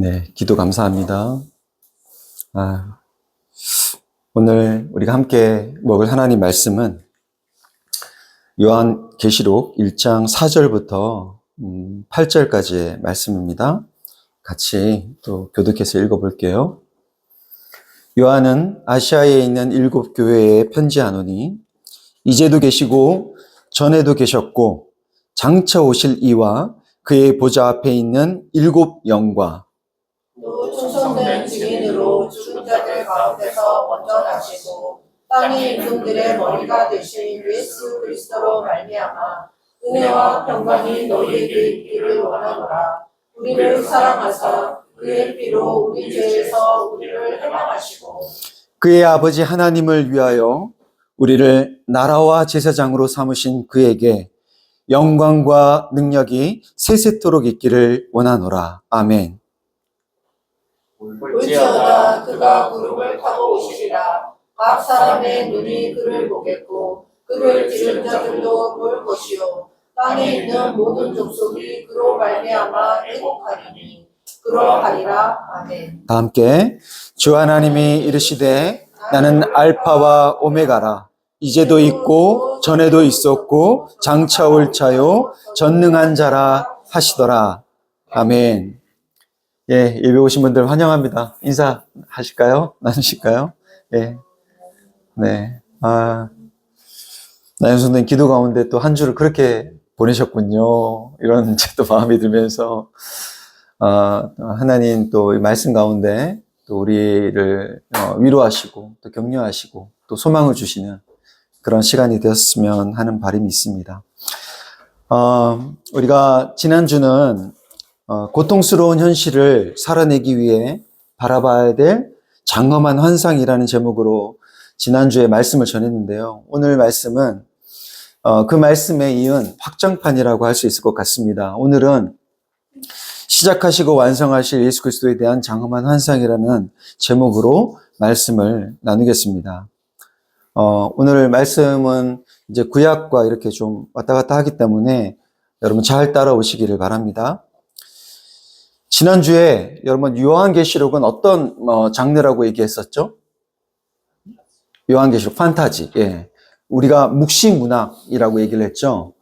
네, 기도 감사합니다. 오늘 우리가 함께 먹을 하나님 말씀은 요한계시록 1장 4절부터 8절까지의 말씀입니다. 같이 또 교독해서 읽어볼게요. 요한은 아시아에 있는 7 교회에 편지하노니 이제도 계시고 전에도 계셨고 장차 오실 이와 그의 보좌 앞에 있는 7 영과 또 충성된 증인으로 죽은 자들 가운데서 먼저 나시고 땅의 임금들의 머리가 되신 예수 그리스도로 말미암아 은혜와 평강이 너희에게 있기를 원하노라. 우리를 사랑하사 그의 피로 우리 죄에서 우리를 해방하시고 그의 아버지 하나님을 위하여 우리를 나라와 제사장으로 삼으신 그에게 영광과 능력이 세세토록 있기를 원하노라. 아멘. 볼지어다 그가 구름을 타고 오시리라. 각 사람의 눈이 그를 보겠고 그를 지른 자들도 볼 것이요 땅에 있는 모든 족속이 그로 말미암아 애곡하리니 그러하리라. 아멘. 다 함께 주 하나님이 이르시되 나는 알파와 오메가라. 이제도 있고 전에도 있었고 장차 올 자요 전능한 자라 하시더라. 아멘. 예, 예배 오신 분들 환영합니다. 인사하실까요? 나누실까요? 예. 네. 나연 선생님 기도 가운데 또 한 주를 그렇게 보내셨군요. 이런 또 마음이 들면서, 하나님 또 말씀 가운데 또 우리를 위로하시고 또 격려하시고 또 소망을 주시는 그런 시간이 되었으면 하는 바람이 있습니다. 우리가 지난주는 고통스러운 현실을 살아내기 위해 바라봐야 될 장엄한 환상이라는 제목으로 지난주에 말씀을 전했는데요. 오늘 말씀은 그 말씀에 이은 확장판이라고 할 수 있을 것 같습니다. 오늘은 시작하시고 완성하실 예수 그리스도에 대한 장엄한 환상이라는 제목으로 말씀을 나누겠습니다. 오늘 말씀은 이제 구약과 이렇게 좀 왔다 갔다 하기 때문에 여러분 잘 따라오시기를 바랍니다. 지난주에 여러분 요한계시록은 어떤 장르라고 얘기했었죠? 요한계시록 판타지. 예. 우리가 묵시문학이라고 얘기를 했죠.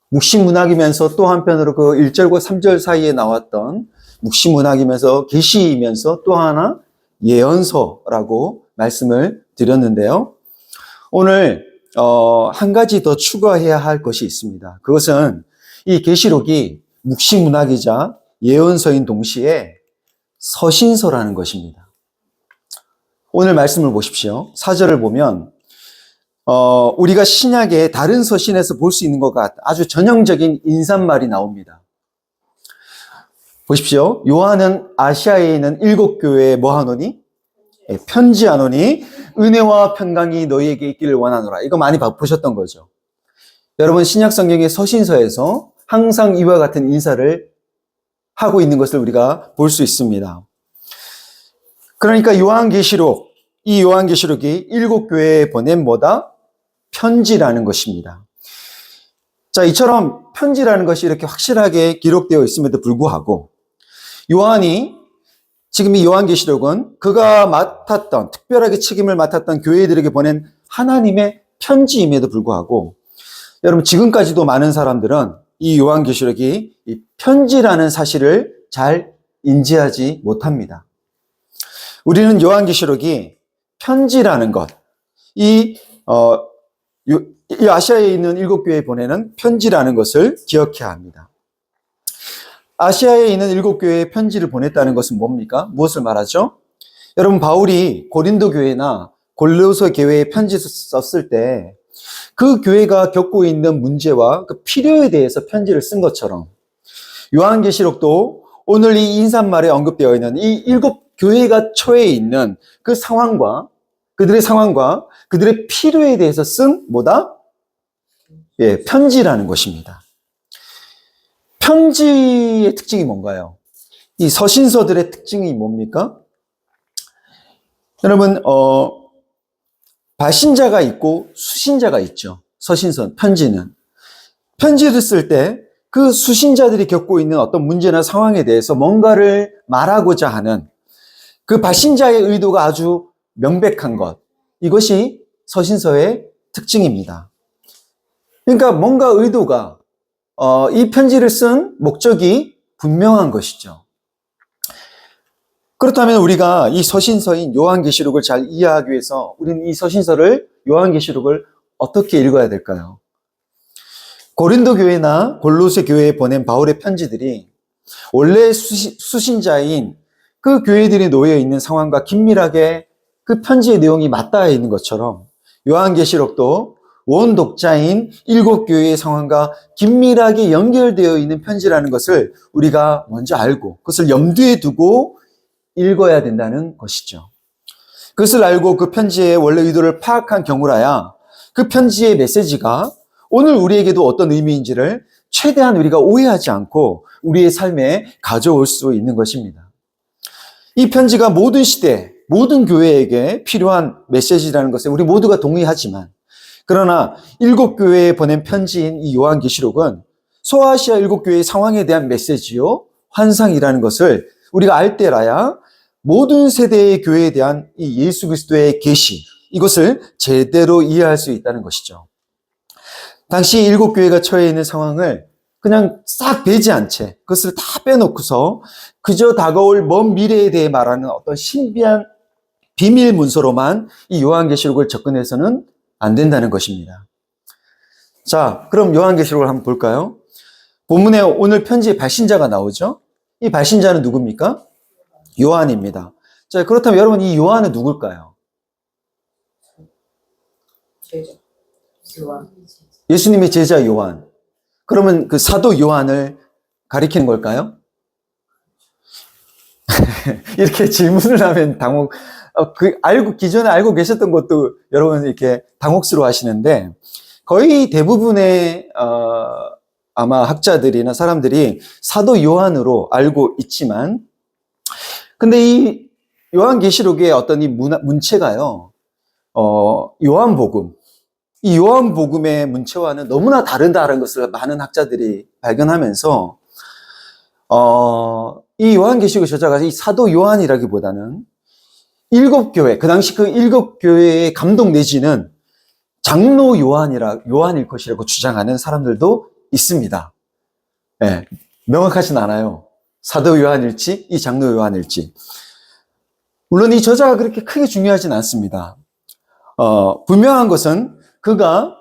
묵시문학이면서 또 한편으로 그 1절과 3절 사이에 나왔던 묵시문학이면서 계시이면서 또 하나 예언서라고 말씀을 드렸는데요. 오늘 한 가지 더 추가해야 할 것이 있습니다. 그것은 이 계시록이 묵시문학이자 예언서인 동시에 서신서라는 것입니다. 오늘 말씀을 보십시오. 4절을 보면 우리가 신약의 다른 서신에서 볼 수 있는 것과 아주 전형적인 인사말이 나옵니다. 보십시오. 요한은 아시아에 있는 7 교회에 뭐 하노니? 편지하노니 은혜와 평강이 너희에게 있기를 원하노라. 이거 많이 보셨던 거죠. 여러분 신약 성경의 서신서에서 항상 이와 같은 인사를 하고 있는 것을 우리가 볼 수 있습니다. 그러니까 이 요한계시록이 7 교회에 보낸 뭐다? 편지라는 것입니다. 자, 이처럼 편지라는 것이 이렇게 확실하게 기록되어 있음에도 불구하고 요한이 지금 이 요한계시록은 그가 특별하게 책임을 맡았던 교회들에게 보낸 하나님의 편지임에도 불구하고 여러분 지금까지도 많은 사람들은 이 요한계시록이 이 편지라는 사실을 잘 인지하지 못합니다. 우리는 요한계시록이 편지라는 것, 이 아시아에 있는 7 교회에 보내는 편지라는 것을 기억해야 합니다. 아시아에 있는 7 교회에 편지를 보냈다는 것은 뭡니까? 무엇을 말하죠? 여러분 바울이 고린도 교회나 골로새 교회에 편지 썼을 때 그 교회가 겪고 있는 문제와 그 필요에 대해서 편지를 쓴 것처럼 요한계시록도 오늘 이 인사말에 언급되어 있는 이 7 교회가 처해 있는 그 상황과 그들의 필요에 대해서 쓴 뭐다? 예, 편지라는 것입니다. 편지의 특징이 뭔가요? 이 서신서들의 특징이 뭡니까? 여러분, 발신자가 있고 수신자가 있죠. 서신서, 편지는. 편지를 쓸 때 그 수신자들이 겪고 있는 어떤 문제나 상황에 대해서 뭔가를 말하고자 하는 그 발신자의 의도가 아주 명백한 것. 이것이 서신서의 특징입니다. 그러니까 뭔가 의도가, 이 편지를 쓴 목적이 분명한 것이죠. 그렇다면 우리가 이 서신서인 요한계시록을 잘 이해하기 위해서 우리는 이 서신서를, 요한계시록을 어떻게 읽어야 될까요? 고린도 교회나 골로새 교회에 보낸 바울의 편지들이 원래 수신자인 그 교회들이 놓여 있는 상황과 긴밀하게 그 편지의 내용이 맞닿아 있는 것처럼 요한계시록도 원 독자인 7교회의 상황과 긴밀하게 연결되어 있는 편지라는 것을 우리가 먼저 알고 그것을 염두에 두고 읽어야 된다는 것이죠. 그것을 알고 그 편지의 원래 의도를 파악한 경우라야 그 편지의 메시지가 오늘 우리에게도 어떤 의미인지를 최대한 우리가 오해하지 않고 우리의 삶에 가져올 수 있는 것입니다. 이 편지가 모든 시대, 모든 교회에게 필요한 메시지라는 것에 우리 모두가 동의하지만, 그러나 7교회에 보낸 편지인 이 요한계시록은 소아시아 7교회의 상황에 대한 메시지요, 환상이라는 것을 우리가 알 때라야 모든 세대의 교회에 대한 이 예수 그리스도의 계시, 이것을 제대로 이해할 수 있다는 것이죠. 당시 7교회가 처해 있는 상황을 그냥 싹 베지 않은 채 그것을 다 빼놓고서 그저 다가올 먼 미래에 대해 말하는 어떤 신비한 비밀 문서로만 이 요한계시록을 접근해서는 안 된다는 것입니다. 자, 그럼 요한계시록을 한번 볼까요? 본문에 오늘 편지의 발신자가 나오죠? 이 발신자는 누굽니까? 요한입니다. 자, 그렇다면 여러분, 이 요한은 누굴까요? 제자. 요한. 예수님의 제자 요한. 그러면 그 사도 요한을 가리키는 걸까요? 이렇게 질문을 하면 기존에 알고 계셨던 것도 여러분 이렇게 당혹스러워 하시는데, 거의 대부분의, 아마 학자들이나 사람들이 사도 요한으로 알고 있지만, 근데 이 요한계시록의 어떤 이 문체가요, 요한복음, 이 요한복음의 문체와는 너무나 다르다는 것을 많은 학자들이 발견하면서, 이 요한계시록 저자가 이 사도 요한이라기보다는 7교회, 그 당시 그 7교회의 감독 내지는 장로 요한일 것이라고 주장하는 사람들도 있습니다. 네, 명확하진 않아요. 사도 요한일지, 이 장로 요한일지. 물론 이 저자가 그렇게 크게 중요하진 않습니다. 분명한 것은 그가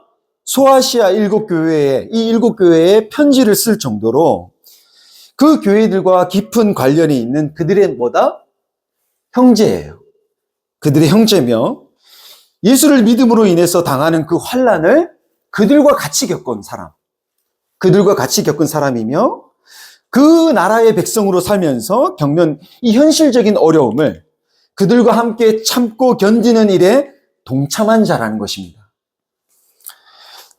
소아시아 7교회에, 이 7교회에 편지를 쓸 정도로 그 교회들과 깊은 관련이 있는 그들의 형제예요. 그들의 형제며 예수를 믿음으로 인해서 당하는 그 환난을 그들과 같이 겪은 사람이며 그 나라의 백성으로 살면서 겪는 이 현실적인 어려움을 그들과 함께 참고 견디는 일에 동참한 자라는 것입니다.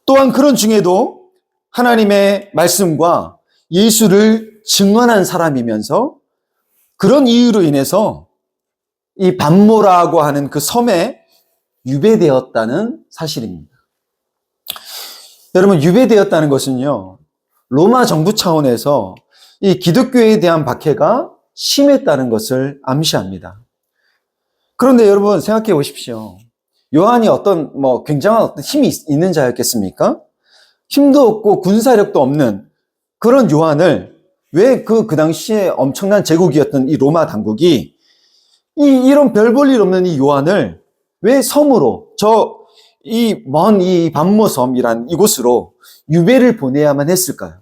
또한 그런 중에도 하나님의 말씀과 예수를 증언한 사람이면서 그런 이유로 인해서 이 반모라고 하는 그 섬에 유배되었다는 사실입니다. 여러분, 유배되었다는 것은요, 로마 정부 차원에서 이 기독교에 대한 박해가 심했다는 것을 암시합니다. 그런데 여러분 생각해 보십시오. 요한이 굉장한 어떤 힘이 있는 자였겠습니까? 힘도 없고 군사력도 없는 그런 요한을 왜 그 당시에 엄청난 제국이었던 이 로마 당국이 이런 별 볼 일 없는 이 요한을 왜 섬으로 이 반모섬이란 이곳으로 유배를 보내야만 했을까요?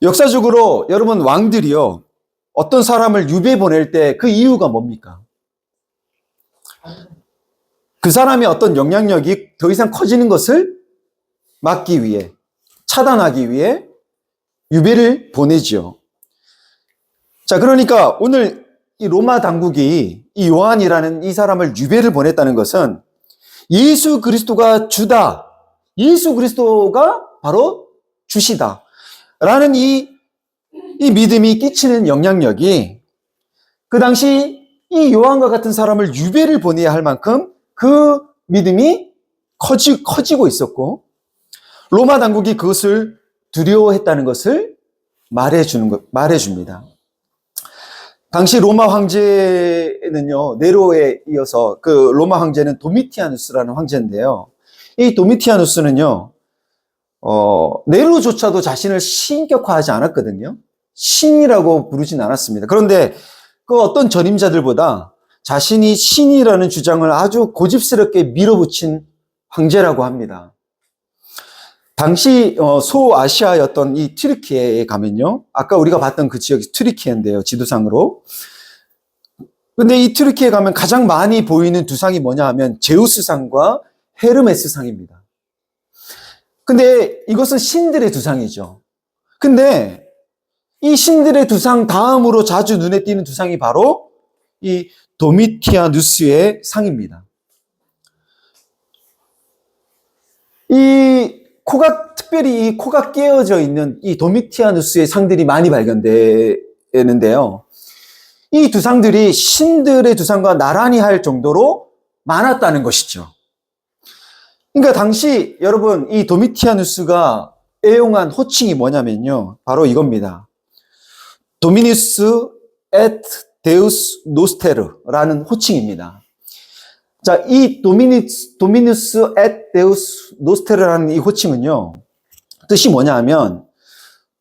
역사적으로 여러분 왕들이요, 어떤 사람을 유배 보낼 때 그 이유가 뭡니까? 그 사람의 어떤 영향력이 더 이상 커지는 것을 막기 위해, 차단하기 위해 유배를 보내지요. 자, 그러니까 오늘 이 로마 당국이 이 요한이라는 이 사람을 유배를 보냈다는 것은 예수 그리스도가 주다, 예수 그리스도가 바로 주시다 라는 이 믿음이 끼치는 영향력이 그 당시 이 요한과 같은 사람을 유배를 보내야 할 만큼 그 믿음이 커지고 있었고, 로마 당국이 그것을 두려워했다는 것을 말해줍니다. 당시 로마 황제는요, 네로에 이어서 그 로마 황제는 도미티아누스라는 황제인데요. 이 도미티아누스는요, 네로조차도 자신을 신격화하지 않았거든요. 신이라고 부르진 않았습니다. 그런데 그 어떤 전임자들보다 자신이 신이라는 주장을 아주 고집스럽게 밀어붙인 황제라고 합니다. 당시 소아시아였던 이 튀르키예에 가면요, 아까 우리가 봤던 그 지역이 튀르키예인데요, 지도상으로. 근데 이 튀르키예에 가면 가장 많이 보이는 두 상이 뭐냐 하면 제우스상과 헤르메스상입니다. 근데 이것은 신들의 두 상이죠. 근데 이 신들의 두 상 다음으로 자주 눈에 띄는 두 상이 바로 이 도미티아누스의 상입니다. 특별히 이 코가 깨어져 있는 이 도미티아누스의 상들이 많이 발견되는데요. 이 두 상들이 신들의 두 상과 나란히 할 정도로 많았다는 것이죠. 그러니까 당시 여러분 이 도미티아누스가 애용한 호칭이 뭐냐면요, 바로 이겁니다. 도미누스 et 데우스 노스테르라는 호칭입니다. 자, 이 도미누스 et 데우스 노스테르라는 이 호칭은요, 뜻이 뭐냐 하면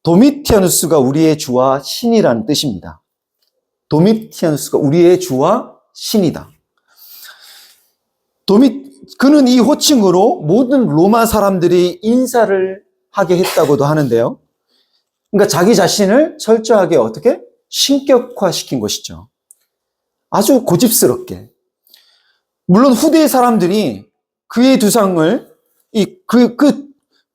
도미티아누스가 우리의 주와 신이라는 뜻입니다. 도미티아누스가 우리의 주와 신이다. 그는 이 호칭으로 모든 로마 사람들이 인사를 하게 했다고도 하는데요. 그러니까 자기 자신을 철저하게 어떻게? 신격화시킨 것이죠. 아주 고집스럽게. 물론 후대의 사람들이 그의 두상을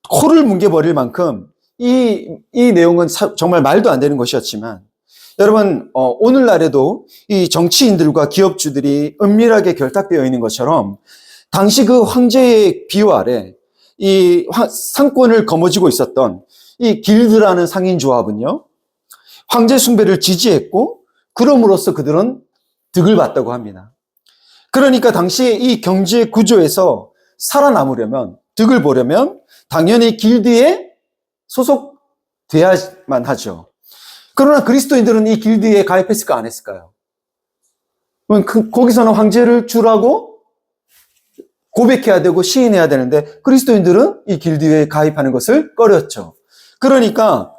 코를 뭉개버릴 만큼 이 내용은 정말 말도 안 되는 것이었지만, 여러분 오늘날에도 이 정치인들과 기업주들이 은밀하게 결탁되어 있는 것처럼 당시 그 황제의 비호 아래 이 상권을 거머쥐고 있었던 이 길드라는 상인 조합은요, 황제 숭배를 지지했고 그럼으로써 그들은 득을 봤다고 합니다. 그러니까 당시에 이 경제 구조에서 살아남으려면, 득을 보려면 당연히 길드에 소속돼야만 하죠. 그러나 그리스도인들은 이 길드에 가입했을까 안 했을까요? 거기서는 황제를 주라고 고백해야 되고 시인해야 되는데 그리스도인들은 이 길드에 가입하는 것을 꺼렸죠. 그러니까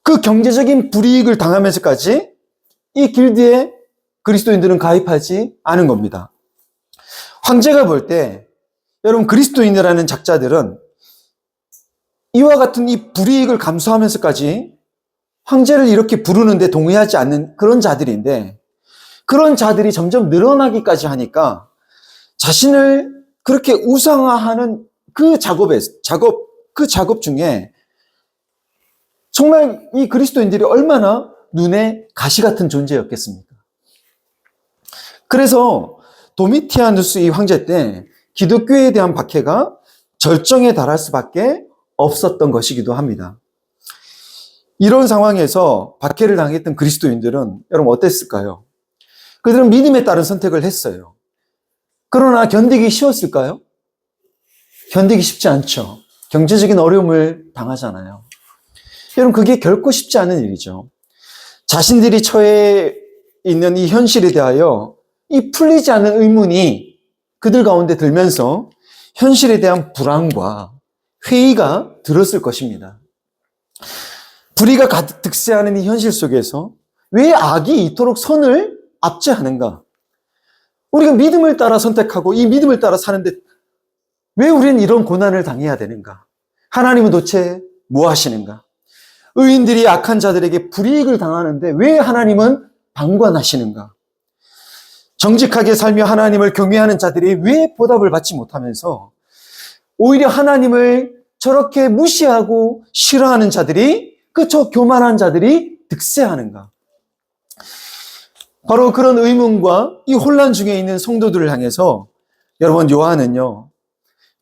그 경제적인 불이익을 당하면서까지 이 길드에 그리스도인들은 가입하지 않은 겁니다. 황제가 볼 때 여러분 그리스도인이라는 작자들은 이와 같은 이 불이익을 감수하면서까지 황제를 이렇게 부르는데 동의하지 않는 그런 자들인데, 그런 자들이 점점 늘어나기까지 하니까 자신을 그렇게 우상화하는 그 작업 중에 정말 이 그리스도인들이 얼마나 눈에 가시 같은 존재였겠습니까? 그래서 도미티아누스 이 황제 때 기독교에 대한 박해가 절정에 달할 수밖에 없었던 것이기도 합니다. 이런 상황에서 박해를 당했던 그리스도인들은 여러분 어땠을까요? 그들은 믿음에 따른 선택을 했어요. 그러나 견디기 쉬웠을까요? 견디기 쉽지 않죠. 경제적인 어려움을 당하잖아요. 여러분 그게 결코 쉽지 않은 일이죠. 자신들이 처해 있는 이 현실에 대하여 이 풀리지 않는 의문이 그들 가운데 들면서 현실에 대한 불안과 회의가 들었을 것입니다. 불의가 가득 득세하는 이 현실 속에서 왜 악이 이토록 선을 압제하는가? 우리가 믿음을 따라 선택하고 이 믿음을 따라 사는데 왜 우리는 이런 고난을 당해야 되는가? 하나님은 도대체 뭐 하시는가? 의인들이 악한 자들에게 불이익을 당하는데 왜 하나님은 방관하시는가? 정직하게 살며 하나님을 경외하는 자들이 왜 보답을 받지 못하면서 오히려 하나님을 저렇게 무시하고 싫어하는 자들이, 저 교만한 자들이 득세하는가? 바로 그런 의문과 이 혼란 중에 있는 성도들을 향해서 여러분 요한은요,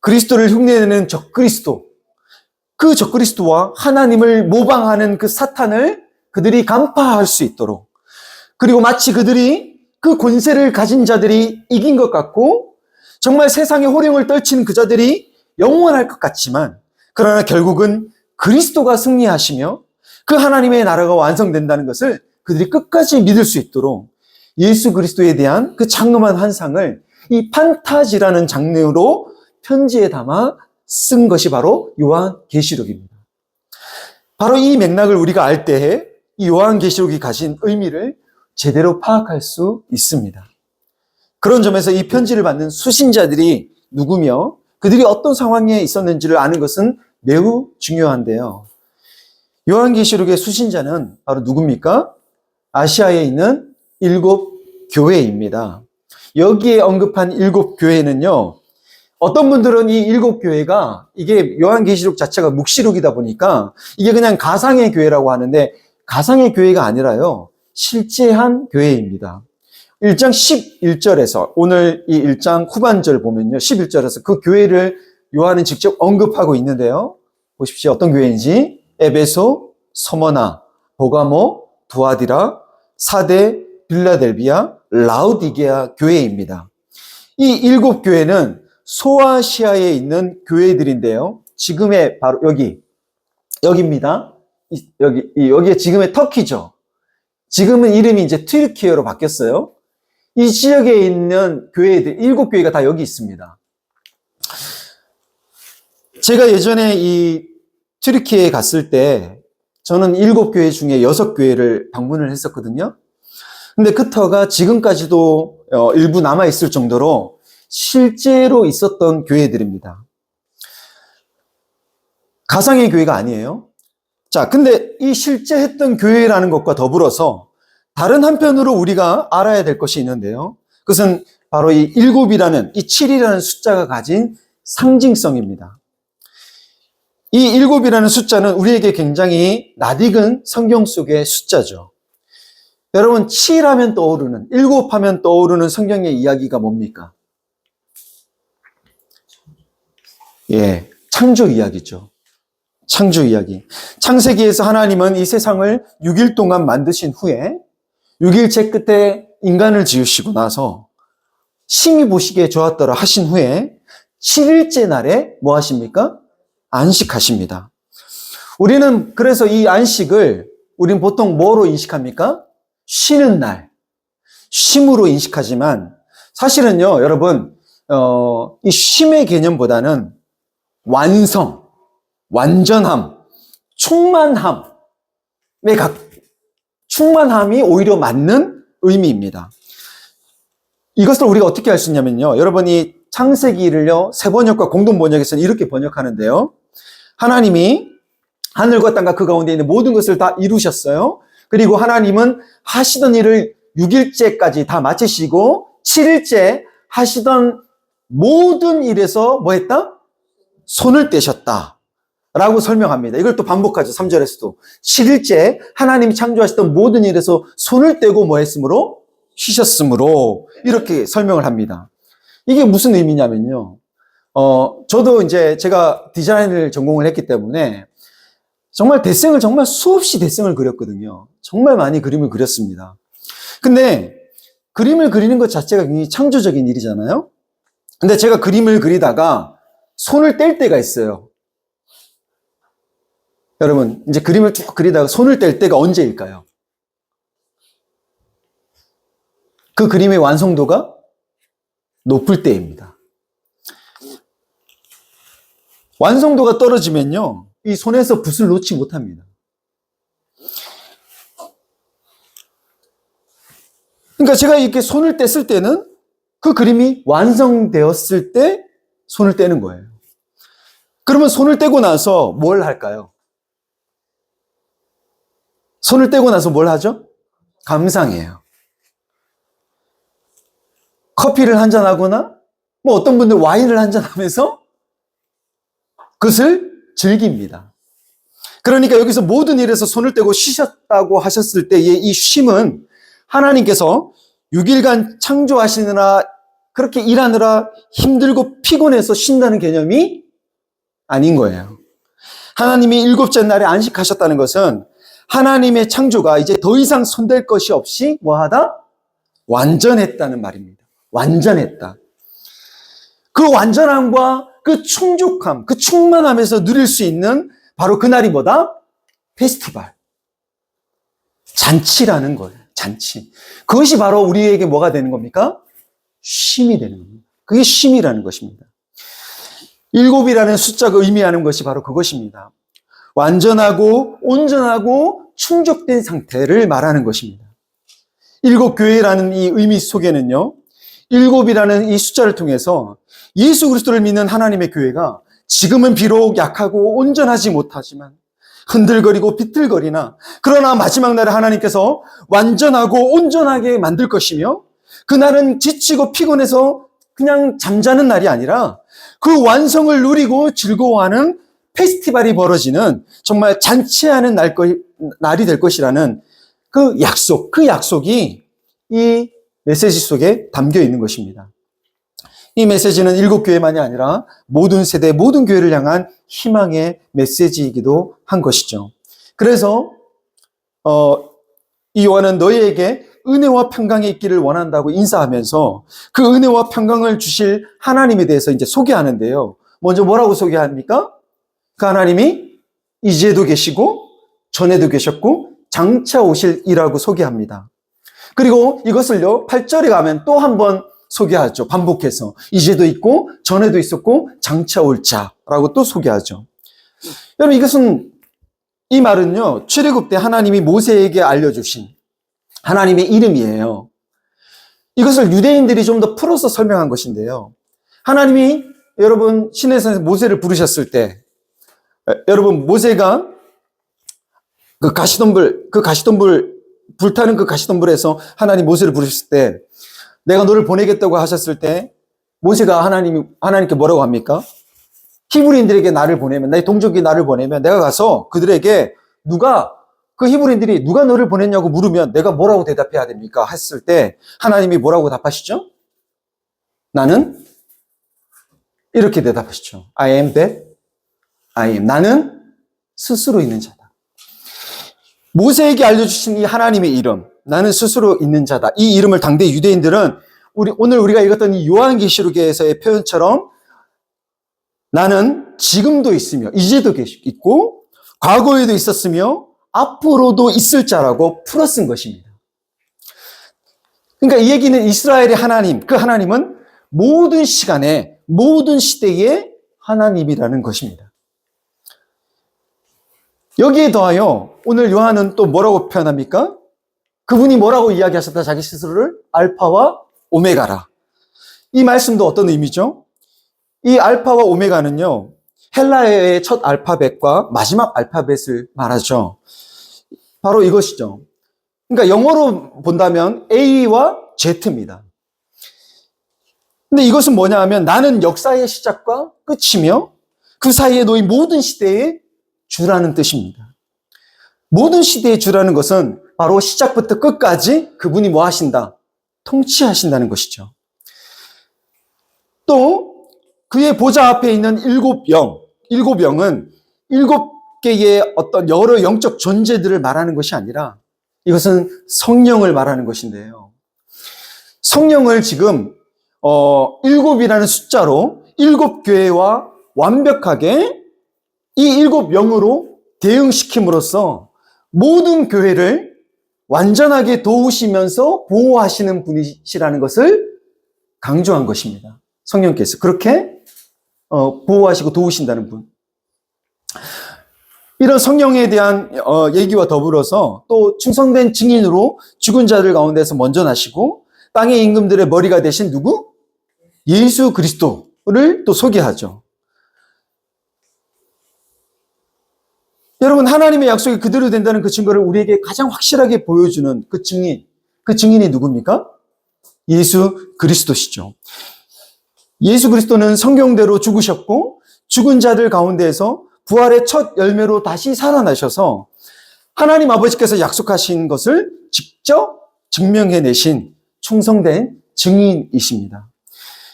그리스도를 흉내내는 적그리스도, 그 적그리스도와 하나님을 모방하는 그 사탄을 그들이 간파할 수 있도록, 그리고 마치 그들이 그 권세를 가진 자들이 이긴 것 같고 정말 세상의 호령을 떨치는 그 자들이 영원할 것 같지만 그러나 결국은 그리스도가 승리하시며 그 하나님의 나라가 완성된다는 것을 그들이 끝까지 믿을 수 있도록 예수 그리스도에 대한 그 장엄한 환상을 이 판타지라는 장르로 편지에 담아 쓴 것이 바로 요한계시록입니다. 바로 이 맥락을 우리가 알 때에 이 요한계시록이 가진 의미를 제대로 파악할 수 있습니다. 그런 점에서 이 편지를 받는 수신자들이 누구며 그들이 어떤 상황에 있었는지를 아는 것은 매우 중요한데요. 요한계시록의 수신자는 바로 누굽니까? 아시아에 있는 7교회입니다. 여기에 언급한 7교회는요, 어떤 분들은 이 7교회가 이게 요한계시록 자체가 묵시록이다 보니까 이게 그냥 가상의 교회라고 하는데 가상의 교회가 아니라요, 실제한 교회입니다. 1장 11절에서 오늘 이 1장 후반절 보면요, 11절에서 그 교회를 요한은 직접 언급하고 있는데요. 보십시오. 어떤 교회인지. 에베소, 서머나, 보가모, 두아디라, 사데, 빌라델비아, 라우디게아 교회입니다. 이 7교회는 소아시아에 있는 교회들인데요. 지금의 바로 여기입니다. 여기에 지금의 터키죠. 지금은 이름이 이제 튀르키예로 바뀌었어요. 이 지역에 있는 교회들, 7교회가 다 여기 있습니다. 제가 예전에 이 튀르키예에 갔을 때 저는 7교회 중에 6교회를 방문을 했었거든요. 근데 그 터가 지금까지도 일부 남아있을 정도로 실제로 있었던 교회들입니다. 가상의 교회가 아니에요. 자, 근데 이 실제 했던 교회라는 것과 더불어서 다른 한편으로 우리가 알아야 될 것이 있는데요. 그것은 바로 이 7이라는, 이 7이라는 숫자가 가진 상징성입니다. 이 7이라는 숫자는 우리에게 굉장히 낯익은 성경 속의 숫자죠. 여러분, 7하면 떠오르는, 7하면 떠오르는 성경의 이야기가 뭡니까? 예, 창조 이야기죠. 창조 이야기. 창세기에서 하나님은 이 세상을 6일 동안 만드신 후에 6일째 끝에 인간을 지으시고 나서 심히 보시기에 좋았더라 하신 후에 7일째 날에 뭐 하십니까? 안식하십니다. 우리는 그래서 이 안식을 우리는 보통 뭐로 인식합니까? 쉬는 날, 쉼으로 인식하지만 사실은요, 여러분, 이 쉼의 개념보다는 완성, 완전함, 충만함이 오히려 맞는 의미입니다. 이것을 우리가 어떻게 할 수 있냐면요, 여러분이 창세기를요, 세번역과 공동번역에서는 이렇게 번역하는데요. 하나님이 하늘과 땅과 그 가운데 있는 모든 것을 다 이루셨어요. 그리고 하나님은 하시던 일을 6일째까지 다 마치시고 7일째 하시던 모든 일에서 뭐 했다? 손을 떼셨다 라고 설명합니다. 이걸 또 반복하죠. 3절에서도 7일째 하나님이 창조하시던 모든 일에서 손을 떼고 뭐 했으므로? 쉬셨으므로 이렇게 설명을 합니다. 이게 무슨 의미냐면요, 저도 이제 제가 디자인을 전공을 했기 때문에 정말 정말 수없이 데생을 그렸거든요. 정말 많이 그림을 그렸습니다. 근데 그림을 그리는 것 자체가 굉장히 창조적인 일이잖아요. 근데 제가 그림을 그리다가 손을 뗄 때가 있어요. 여러분, 이제 그림을 쭉 그리다가 손을 뗄 때가 언제일까요? 그 그림의 완성도가 높을 때입니다. 완성도가 떨어지면요, 이 손에서 붓을 놓지 못합니다. 그러니까 제가 이렇게 손을 뗐을 때는 그 그림이 완성되었을 때 손을 떼는 거예요. 그러면 손을 떼고 나서 뭘 할까요? 손을 떼고 나서 뭘 하죠? 감상해요. 커피를 한잔하거나 뭐 어떤 분들 와인을 한잔하면서 그것을 즐깁니다. 그러니까 여기서 모든 일에서 손을 떼고 쉬셨다고 하셨을 때의 이 쉼은 하나님께서 6일간 창조하시느라 그렇게 일하느라 힘들고 피곤해서 쉰다는 개념이 아닌 거예요. 하나님이 7째 날에 안식하셨다는 것은 하나님의 창조가 이제 더 이상 손댈 것이 없이 뭐하다? 완전했다는 말입니다. 완전했다. 그 완전함과 그 충족함, 그 충만함에서 누릴 수 있는 바로 그날이 뭐다? 페스티벌. 잔치라는 거예요. 잔치. 그것이 바로 우리에게 뭐가 되는 겁니까? 쉼이 되는 겁니다. 그게 쉼이라는 것입니다. 7이라는 숫자가 의미하는 것이 바로 그것입니다. 완전하고 온전하고 충족된 상태를 말하는 것입니다. 7교회라는 이 의미 속에는요, 7이라는 이 숫자를 통해서 예수 그리스도를 믿는 하나님의 교회가 지금은 비록 약하고 온전하지 못하지만 흔들거리고 비틀거리나 그러나 마지막 날에 하나님께서 완전하고 온전하게 만들 것이며 그날은 지치고 피곤해서 그냥 잠자는 날이 아니라 그 완성을 누리고 즐거워하는 페스티벌이 벌어지는 정말 잔치하는 날이 될 것이라는 그 약속이 이 메시지 속에 담겨 있는 것입니다. 이 메시지는 7교회만이 아니라 모든 세대, 모든 교회를 향한 희망의 메시지이기도 한 것이죠. 그래서 이 요한은 너희에게 은혜와 평강이 있기를 원한다고 인사하면서 그 은혜와 평강을 주실 하나님에 대해서 이제 소개하는데요. 먼저 뭐라고 소개합니까? 그 하나님이 이제도 계시고 전에도 계셨고 장차 오실이라고 소개합니다. 그리고 이것을요 8절에 가면 또 한 번 소개하죠. 반복해서 이제도 있고 전에도 있었고 장차 올 자라고 또 소개하죠. 여러분 이 말은요 출애굽 때 하나님이 모세에게 알려주신 하나님의 이름이에요. 이것을 유대인들이 좀 더 풀어서 설명한 것인데요. 하나님이 여러분 시내산에서 모세를 부르셨을 때 여러분 모세가 불타는 그 가시덤불에서 하나님 모세를 부르셨을 때 내가 너를 보내겠다고 하셨을 때 모세가 하나님께 뭐라고 합니까? 히브리인들에게 나를 보내면, 나의 동족이 나를 보내면 내가 가서 그들에게 그 히브리인들이 누가 너를 보냈냐고 물으면 내가 뭐라고 대답해야 됩니까? 했을 때 하나님이 뭐라고 답하시죠? 나는 이렇게 대답하시죠. I am that I am. 나는 스스로 있는 자다. 모세에게 알려주신 이 하나님의 이름, 나는 스스로 있는 자다. 이 이름을 당대 유대인들은 오늘 우리가 읽었던 이 요한계시록에서의 표현처럼 나는 지금도 있으며 이제도 있고 과거에도 있었으며 앞으로도 있을 자라고 풀어 쓴 것입니다. 그러니까 이 얘기는 이스라엘의 하나님, 그 하나님은 모든 시간에 모든 시대의 하나님이라는 것입니다. 여기에 더하여 오늘 요한은 또 뭐라고 표현합니까? 그분이 뭐라고 이야기하셨다 자기 스스로를? 알파와 오메가라. 이 말씀도 어떤 의미죠? 이 알파와 오메가는요 헬라어의 첫 알파벳과 마지막 알파벳을 말하죠. 바로 이것이죠. 그러니까 영어로 본다면 A와 Z입니다. 근데 이것은 뭐냐 하면 나는 역사의 시작과 끝이며 그 사이에 놓인 모든 시대의 주라는 뜻입니다. 모든 시대의 주라는 것은 바로 시작부터 끝까지 그분이 뭐 하신다? 통치하신다는 것이죠. 또 그의 보좌 앞에 있는 7영은 7개의 어떤 여러 영적 존재들을 말하는 것이 아니라 이것은 성령을 말하는 것인데요. 성령을 지금 7이라는 숫자로 7교회와 완벽하게 이 7영으로 대응시킴으로써 모든 교회를 완전하게 도우시면서 보호하시는 분이시라는 것을 강조한 것입니다. 성령께서 그렇게 보호하시고 도우신다는 분. 이런 성령에 대한 얘기와 더불어서 또 충성된 증인으로 죽은 자들 가운데서 먼저 나시고 땅의 임금들의 머리가 되신 누구? 예수 그리스도를 또 소개하죠. 여러분 하나님의 약속이 그대로 된다는 그 증거를 우리에게 가장 확실하게 보여주는 그 증인이 누굽니까? 예수 그리스도시죠. 예수 그리스도는 성경대로 죽으셨고 죽은 자들 가운데에서 부활의 첫 열매로 다시 살아나셔서 하나님 아버지께서 약속하신 것을 직접 증명해내신 충성된 증인이십니다.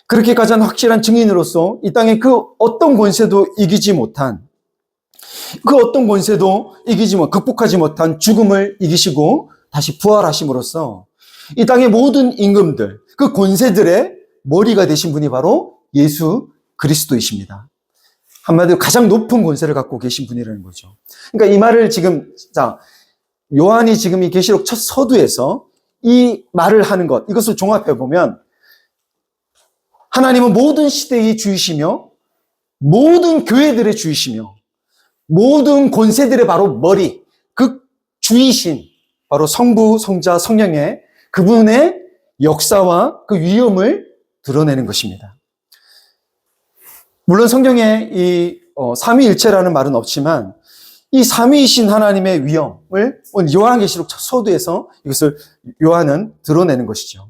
그렇게 가장 확실한 증인으로서 이 땅에 그 어떤 권세도 이기지 못한 극복하지 못한 죽음을 이기시고 다시 부활하심으로써 이 땅의 모든 임금들, 그 권세들의 머리가 되신 분이 바로 예수 그리스도이십니다. 한마디로 가장 높은 권세를 갖고 계신 분이라는 거죠. 그러니까 이 말을 지금, 자, 요한이 지금 이 계시록 첫 서두에서 이 말을 하는 것, 이것을 종합해 보면 하나님은 모든 시대의 주이시며 모든 교회들의 주이시며 모든 권세들의 바로 머리, 그 주이신 바로 성부, 성자, 성령의 그분의 역사와 그 위엄을 드러내는 것입니다. 물론 성경에 이 삼위일체라는 말은 없지만 이 삼위이신 하나님의 위엄을 오늘 요한계시록 첫 서두에서 이것을 요한은 드러내는 것이죠.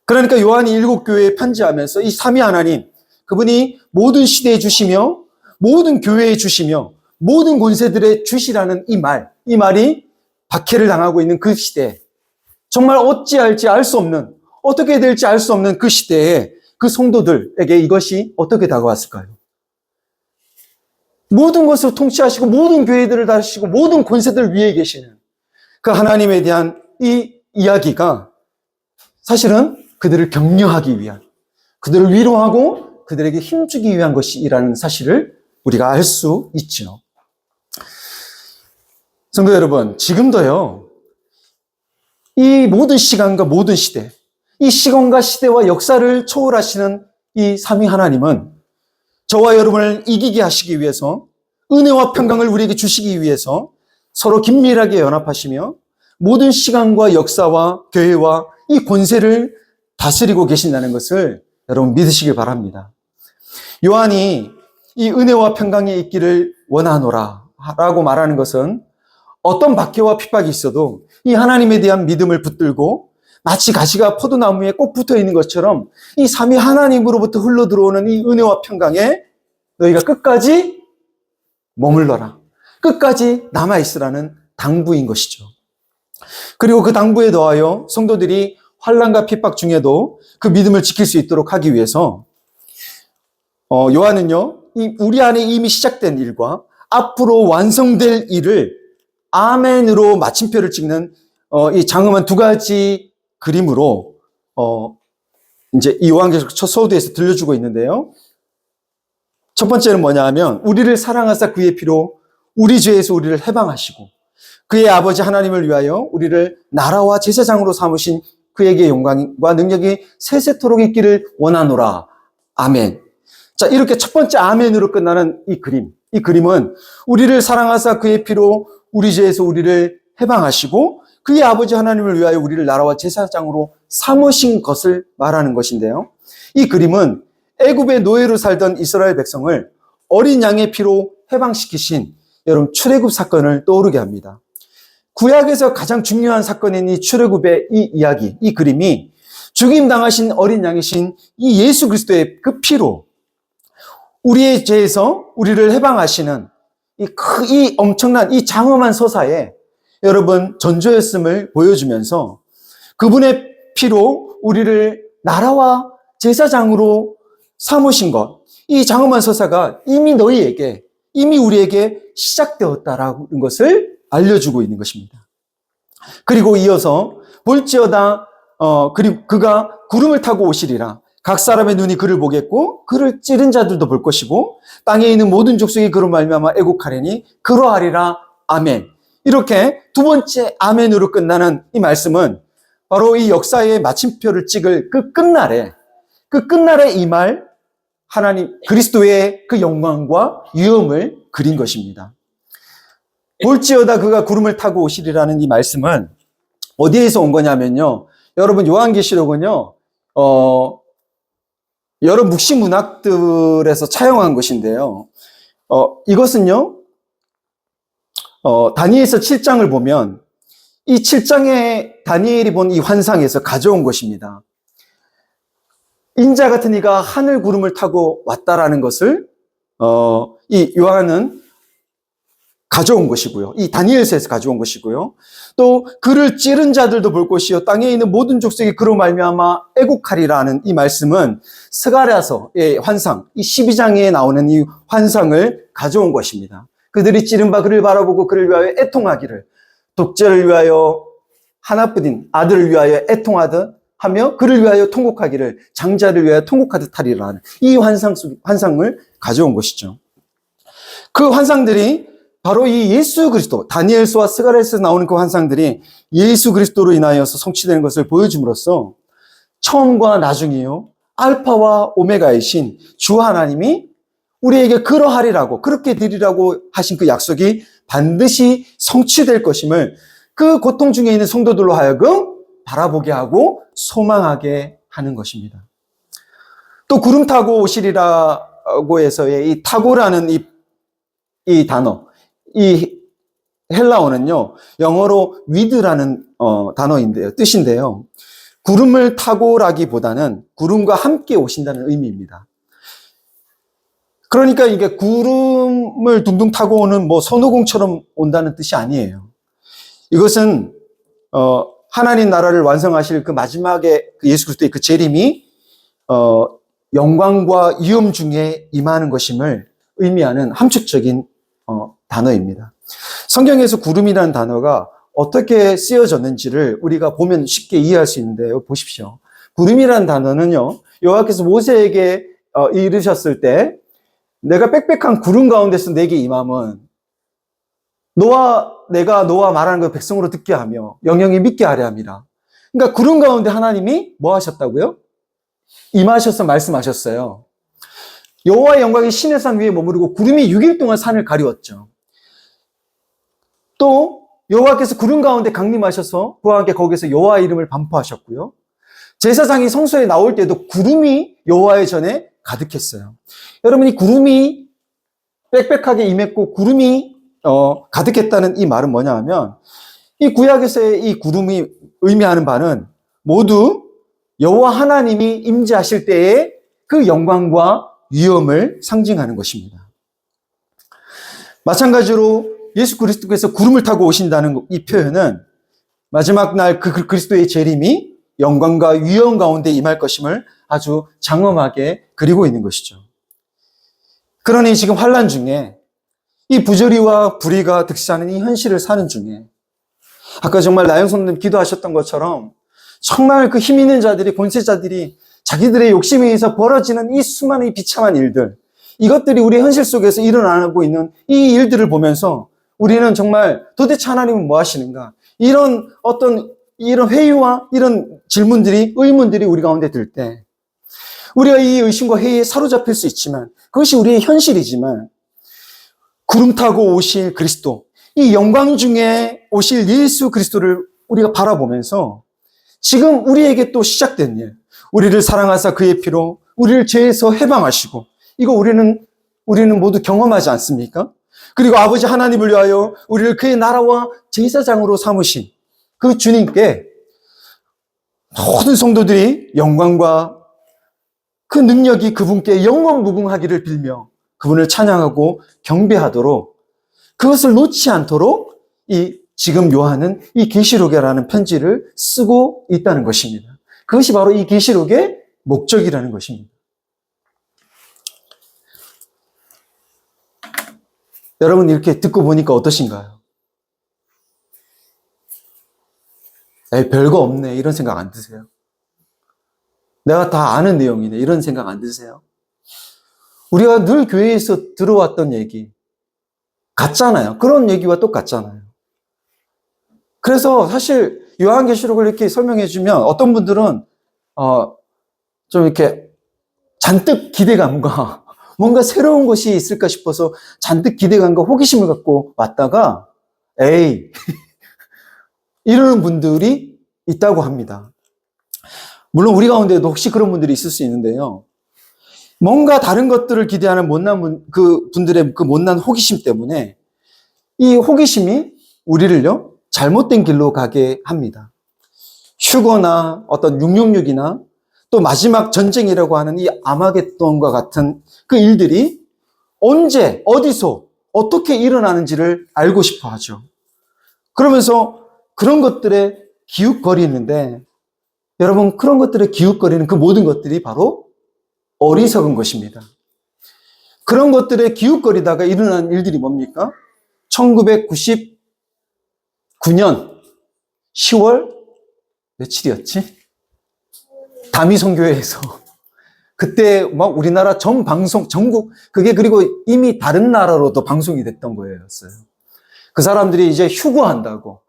그러니까 요한이 7교회에 편지하면서 이 삼위 하나님, 그분이 모든 시대에 주시며 모든 교회에 주시며 모든 권세들의 주시라는 이 말이 박해를 당하고 있는 그 시대에 정말 어찌할지 알 수 없는, 어떻게 될지 알 수 없는 그 시대에 그 성도들에게 이것이 어떻게 다가왔을까요? 모든 것을 통치하시고 모든 교회들을 다스리시고 모든 권세들 위에 계시는 그 하나님에 대한 이 이야기가 사실은 그들을 격려하기 위한, 그들을 위로하고 그들에게 힘주기 위한 것이라는 사실을 우리가 알 수 있죠. 성도 여러분, 지금도요, 이 모든 시간과 모든 시대, 이 시간과 시대와 역사를 초월하시는 이 삼위 하나님은 저와 여러분을 이기게 하시기 위해서 은혜와 평강을 우리에게 주시기 위해서 서로 긴밀하게 연합하시며 모든 시간과 역사와 교회와 이 권세를 다스리고 계신다는 것을 여러분 믿으시길 바랍니다. 요한이 이 은혜와 평강이 있기를 원하노라 라고 말하는 것은 어떤 박해와 핍박이 있어도 이 하나님에 대한 믿음을 붙들고 마치 가시가 포도나무에 꼭 붙어 있는 것처럼 이 삼위 하나님으로부터 흘러 들어오는 이 은혜와 평강에 너희가 끝까지 머물러라, 끝까지 남아있으라는 당부인 것이죠. 그리고 그 당부에 더하여 성도들이 환난과 핍박 중에도 그 믿음을 지킬 수 있도록 하기 위해서 요한은요, 우리 안에 이미 시작된 일과 앞으로 완성될 일을 아멘으로 마침표를 찍는 이 장엄한 두 가지 그림으로 이제 이 요한계시록 첫 서두에서 들려주고 있는데요. 첫 번째는 뭐냐 하면 우리를 사랑하사 그의 피로 우리 죄에서 우리를 해방하시고 그의 아버지 하나님을 위하여 우리를 나라와 제사장으로 삼으신 그에게 영광과 능력이 세세토록 있기를 원하노라. 아멘. 자, 이렇게 첫 번째 아멘으로 끝나는 이 그림은 우리를 사랑하사 그의 피로 우리 죄에서 우리를 해방하시고 그의 아버지 하나님을 위하여 우리를 나라와 제사장으로 삼으신 것을 말하는 것인데요. 이 그림은 애굽의 노예로 살던 이스라엘 백성을 어린 양의 피로 해방시키신 여러분 출애굽 사건을 떠오르게 합니다. 구약에서 가장 중요한 사건인 이 출애굽의 이 이야기, 이 그림이 죽임당하신 어린 양이신 이 예수 그리스도의 그 피로 우리의 죄에서 우리를 해방하시는 이 엄청난 이 장엄한 서사에 여러분 전조였음을 보여주면서 그분의 피로 우리를 나라와 제사장으로 삼으신 것, 이 장엄한 서사가 이미 너희에게, 이미 우리에게 시작되었다라는 것을 알려주고 있는 것입니다. 그리고 이어서 볼지어다 그리고 그가 구름을 타고 오시리라. 각 사람의 눈이 그를 보겠고 그를 찌른 자들도 볼 것이고 땅에 있는 모든 족속이 그로 말미암아 애곡하리니 그러하리라. 아멘. 이렇게 두 번째 아멘으로 끝나는 이 말씀은 바로 이 역사의 마침표를 찍을 그 끝날에 이 말 하나님 그리스도의 그 영광과 위엄을 그린 것입니다. 볼지어다 그가 구름을 타고 오시리라는 이 말씀은 어디에서 온 거냐면요. 여러분 요한계시록은요. 여러 묵시 문학들에서 차용한 것인데요. 이것은요. 다니엘서 7장을 보면 이 7장에 다니엘이 본 이 환상에서 가져온 것입니다. 인자 같은 이가 하늘 구름을 타고 왔다라는 것을 이 요한은 가져온 것이고요. 이 다니엘서에서 가져온 것이고요. 또 그를 찌른 자들도 볼 것이요 땅에 있는 모든 족속이 그로 말미암아 애곡하리라는 이 말씀은 스가랴서의 환상, 이 12장에 나오는 이 환상을 가져온 것입니다. 그들이 찌른 바 그를 바라보고 그를 위하여 애통하기를 독자를 위하여 하나뿐인 아들을 위하여 애통하듯 하며 그를 위하여 통곡하기를 장자를 위하여 통곡하듯 하리라 하는 이 환상을 가져온 것이죠. 그 환상들이 바로 이 예수 그리스도, 다니엘서와 스가랴에서 나오는 그 환상들이 예수 그리스도로 인하여서 성취되는 것을 보여줌으로써 처음과 나중이요, 알파와 오메가이신 주 하나님이 우리에게 그러하리라고, 그렇게 되리라고 하신 그 약속이 반드시 성취될 것임을 그 고통 중에 있는 성도들로 하여금 바라보게 하고 소망하게 하는 것입니다. 또 구름 타고 오시리라고 해서의 이 타고라는 이 단어, 이 헬라어는요, 영어로 위드라는 뜻인데요. 구름을 타고라기보다는 구름과 함께 오신다는 의미입니다. 그러니까 이게 구름을 둥둥 타고 오는 손오공처럼 온다는 뜻이 아니에요. 이것은 하나님 나라를 완성하실 그 마지막에 그 예수 그리스도의 그 재림이 영광과 위엄 중에 임하는 것임을 의미하는 함축적인 단어입니다. 성경에서 구름이라는 단어가 어떻게 쓰여졌는지를 우리가 보면 쉽게 이해할 수 있는데요. 보십시오. 구름이라는 단어는요, 여호와께서 모세에게 이르셨을 때 내가 빽빽한 구름 가운데서 내게 임함은 내가 너와 말하는 걸 백성으로 듣게 하며 영영이 믿게 하려 함이라. 그러니까 구름 가운데 하나님이 뭐 하셨다고요? 임하셔서 말씀하셨어요. 여호와의 영광이 신의 산 위에 머무르고 구름이 6일 동안 산을 가리웠죠. 또 여호와께서 구름 가운데 강림하셔서 그와 함께 거기서 여호와의 이름을 반포하셨고요. 제사장이 성소에 나올 때도 구름이 여호와의 전에 가득했어요. 여러분, 이 구름이 빽빽하게 임했고 구름이 가득했다는 이 말은 뭐냐 하면 이 구약에서의 이 구름이 의미하는 바는 모두 여호와 하나님이 임재하실 때의 그 영광과 위엄을 상징하는 것입니다. 마찬가지로 예수 그리스도께서 구름을 타고 오신다는 이 표현은 마지막 날 그 그리스도의 재림이 영광과 위엄 가운데 임할 것임을 아주 장엄하게 그리고 있는 것이죠. 그러니 지금 환난 중에 이 부조리와 불의가 득세하는 이 현실을 사는 중에 아까 정말 나영선님 기도하셨던 것처럼 정말 그 힘 있는 자들이, 권세자들이 자기들의 욕심에 의해서 벌어지는 이 수많은 이 비참한 일들, 이것들이 우리 현실 속에서 일어나고 있는 이 일들을 보면서 우리는 정말 도대체 하나님은 뭐 하시는가? 이런 회의와 이런 질문들이, 의문들이 우리 가운데 들 때 우리가 이 의심과 회의에 사로잡힐 수 있지만 그것이 우리의 현실이지만 구름 타고 오실 그리스도, 이 영광 중에 오실 예수 그리스도를 우리가 바라보면서 지금 우리에게 또 시작된 일, 우리를 사랑하사 그의 피로 우리를 죄에서 해방하시고, 이거 우리는 모두 경험하지 않습니까? 그리고 아버지 하나님을 위하여 우리를 그의 나라와 제사장으로 삼으신 그 주님께 모든 성도들이 영광과 그 능력이 그분께 영원무궁하기를 빌며 그분을 찬양하고 경배하도록, 그것을 놓지 않도록 이 지금 요한은 이 계시록이라는 편지를 쓰고 있다는 것입니다. 그것이 바로 이 계시록의 목적이라는 것입니다. 여러분, 이렇게 듣고 보니까 어떠신가요? 별거 없네, 이런 생각 안 드세요? 내가 다 아는 내용이네, 이런 생각 안 드세요? 우리가 늘 교회에서 들어왔던 얘기 같잖아요. 그런 얘기와 똑같잖아요. 그래서 사실 요한계시록을 이렇게 설명해 주면 어떤 분들은 좀 이렇게 잔뜩 기대감과 뭔가 새로운 것이 있을까 싶어서 잔뜩 기대감과 호기심을 갖고 왔다가 에이 이러는 분들이 있다고 합니다. 물론 우리 가운데도 혹시 그런 분들이 있을 수 있는데요. 뭔가 다른 것들을 기대하는 그 분들의 그 못난 호기심 때문에 이 호기심이 우리를요, 잘못된 길로 가게 합니다. 휴거나 어떤 666이나 또 마지막 전쟁이라고 하는 이 아마겟돈과 같은 그 일들이 언제, 어디서, 어떻게 일어나는지를 알고 싶어 하죠. 그러면서 그런 것들에 기웃거리는데, 여러분, 그런 것들에 기웃거리는 그 모든 것들이 바로 어리석은 것입니다. 그런 것들에 기웃거리다가 일어난 일들이 뭡니까? 1999년 10월 며칠이었지? 다미선교회에서 그때 막 우리나라 전 방송, 전국, 그게 그리고 이미 다른 나라로도 방송이 됐던 거였어요. 그 사람들이 이제 휴거한다고.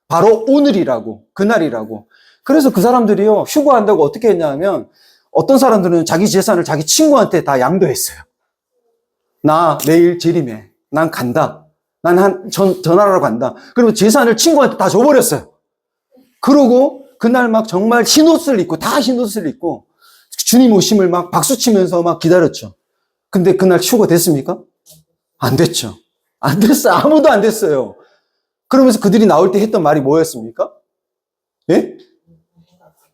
바로 오늘이라고, 그날이라고. 그래서 그 사람들이요, 휴거한다고 어떻게 했냐면, 어떤 사람들은 자기 재산을 자기 친구한테 다 양도했어요. 나 내일 재림해. 난 간다. 난 저 나라로 간다. 그리고 재산을 친구한테 다 줘버렸어요. 그러고 그날 막 정말 흰옷을 입고, 다 흰옷을 입고, 주님 오심을 막 박수치면서 막 기다렸죠. 근데 그날 휴거됐습니까? 안 됐죠. 안 됐어요. 아무도 안 됐어요. 그러면서 그들이 나올 때 했던 말이 뭐였습니까? 예?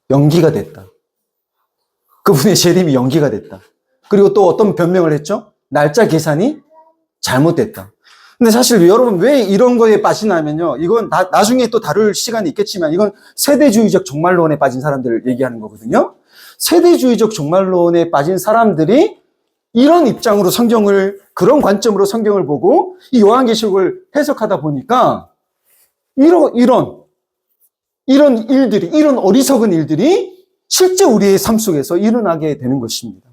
연기가 됐다. 그분의 재림이 연기가 됐다. 그리고 또 어떤 변명을 했죠? 날짜 계산이 잘못됐다. 근데 사실 여러분 왜 이런 거에 빠지냐면요. 이건 나중에 또 다룰 시간이 있겠지만 이건 세대주의적 종말론에 빠진 사람들을 얘기하는 거거든요. 세대주의적 종말론에 빠진 사람들이 이런 입장으로 성경을, 그런 관점으로 성경을 보고 이 요한계시록을 해석하다 보니까 이런 일들이, 이런 어리석은 일들이 실제 우리의 삶 속에서 일어나게 되는 것입니다.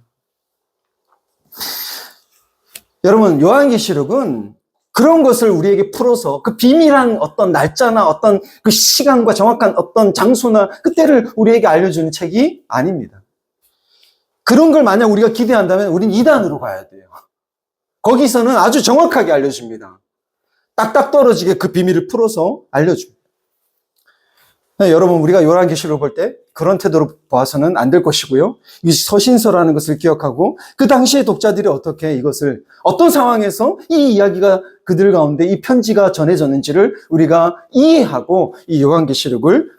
여러분, 요한계시록은 그런 것을 우리에게 풀어서 그 비밀한 어떤 날짜나 어떤 그 시간과 정확한 어떤 장소나 그때를 우리에게 알려주는 책이 아닙니다. 그런 걸 만약 우리가 기대한다면 우린 이단으로 가야 돼요. 거기서는 아주 정확하게 알려줍니다. 딱딱 떨어지게 그 비밀을 풀어서 알려줍니다. 네, 여러분, 우리가 요한계시록을 볼 때 그런 태도로 봐서는 안 될 것이고요. 이 서신서라는 것을 기억하고 그 당시의 독자들이 어떻게 이것을 어떤 상황에서 이 이야기가 그들 가운데 이 편지가 전해졌는지를 우리가 이해하고 이 요한계시록을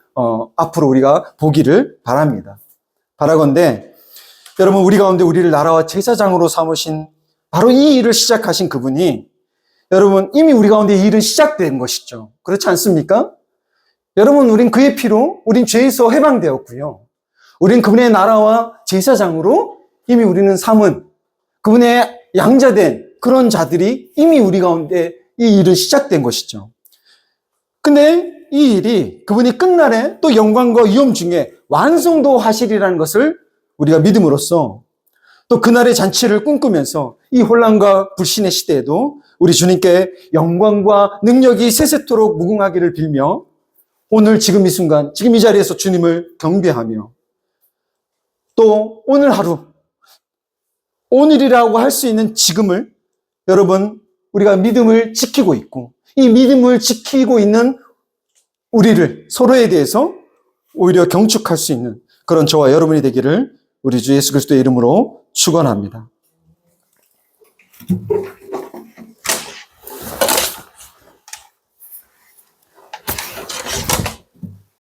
앞으로 우리가 보기를 바랍니다. 바라건대 여러분, 우리 가운데 우리를 나라와 제사장으로 삼으신 바로 이 일을 시작하신 그분이 여러분 이미 우리 가운데 이 일은 시작된 것이죠. 그렇지 않습니까? 여러분, 우린 그의 피로 우린 죄에서 해방되었고요. 우린 그분의 나라와 제사장으로 이미 우리는 삼은 그분의 양자된 그런 자들이 이미 우리 가운데 이 일은 시작된 것이죠. 근데 이 일이 그분이 끝날에 또 영광과 위엄 중에 완성도 하시리라는 것을 우리가 믿음으로써 또 그날의 잔치를 꿈꾸면서 이 혼란과 불신의 시대에도 우리 주님께 영광과 능력이 세세토록 무궁하기를 빌며 오늘 지금 이 순간, 지금 이 자리에서 주님을 경배하며 또 오늘 하루, 오늘이라고 할 수 있는 지금을 여러분, 우리가 믿음을 지키고 있고 이 믿음을 지키고 있는 우리를 서로에 대해서 오히려 경축할 수 있는 그런 저와 여러분이 되기를 우리 주 예수 그리스도의 이름으로 축원합니다.